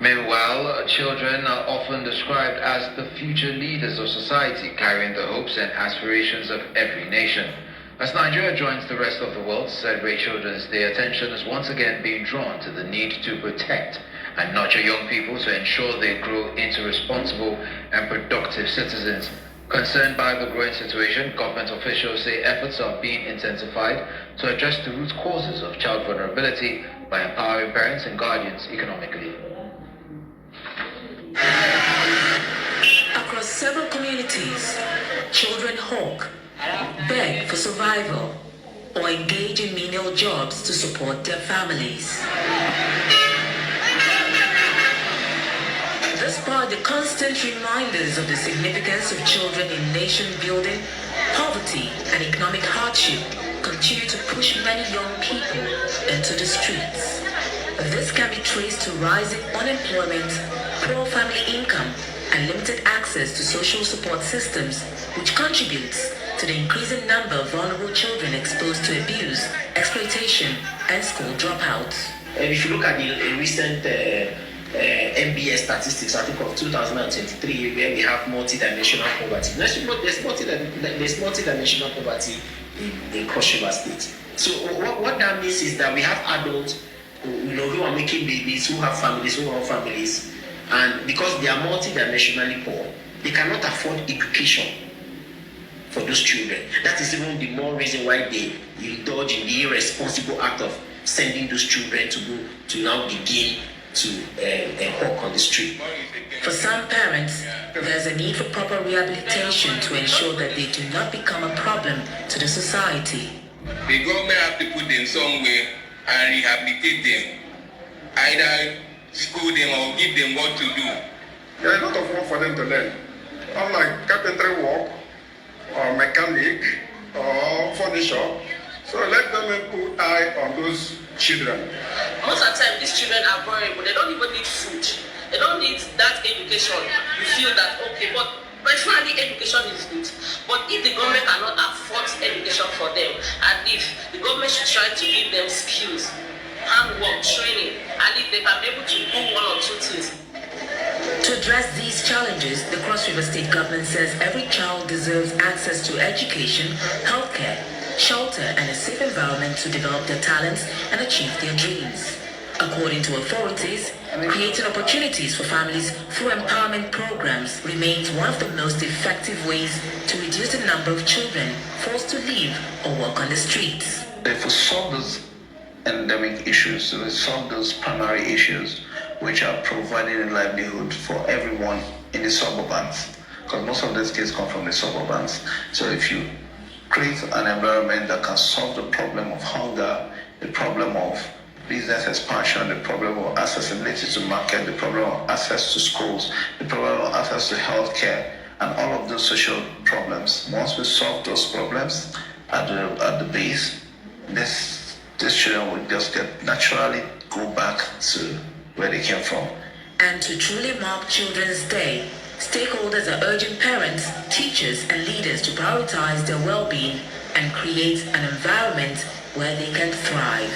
Meanwhile, children are often described as the future leaders of society, carrying the hopes and aspirations of every nation. As Nigeria joins the rest of the world to celebrate Children's Day, attention is once again being drawn to the need to protect and nurture young people to ensure they grow into responsible and productive citizens. Concerned by the growing situation, government officials say efforts are being intensified to address the root causes of child vulnerability by empowering parents and guardians economically. Across several communities, children hawk, beg for survival, or engage in menial jobs to support their families. Despite the constant reminders of the significance of children in nation building, poverty and economic hardship continue to push many young people into the streets. This can be traced to rising unemployment, poor family income, and limited access to social support systems, which contributes to the increasing number of vulnerable children exposed to abuse, exploitation, and school dropouts. If you look at the recent MBS statistics, I think of 2023, where we have multidimensional poverty. There's multidimensional poverty in Cross River State. So what that means is that we have adults who are making babies, who have families, and because they are multidimensionally poor, they cannot afford education for those children. That is even the more reason why they indulge in the irresponsible act of sending those children to now begin to hawk on the street. For some parents, there's a need for proper rehabilitation to ensure that they do not become a problem to the society. The government have to put them somewhere and rehabilitate them. Either school them or give them what to do. There are a lot of work for them to learn. Unlike carpentry work, or mechanic, or furniture. So let them put eye on those children. Most of the time, these children are vulnerable. They don't even need food. They don't need that education. You feel that, okay, but personally, education is good. But if the government cannot afford education for them, and if the government should try to give them skills, handwork, training, and if they can be able to do one or two things. To address these challenges, the Cross River State government says every child deserves access to education, healthcare, shelter, and a safe environment to develop their talents and achieve their dreams. According to authorities, creating opportunities for families through empowerment programs remains one of the most effective ways to reduce the number of children forced to live or work on the streets. Therefore, solve those endemic issues, to solve those primary issues which are providing a livelihood for everyone in the suburbans, because most of these kids come from the suburbans. So if you create an environment that can solve the problem of hunger, the problem of business expansion, the problem of accessibility to market, the problem of access to schools, the problem of access to healthcare, and all of those social problems. Once we solve those problems at the base, these children will just naturally go back to where they came from. And to truly mark Children's Day, stakeholders are urging parents, teachers, and leaders to prioritize their well-being and create an environment where they can thrive.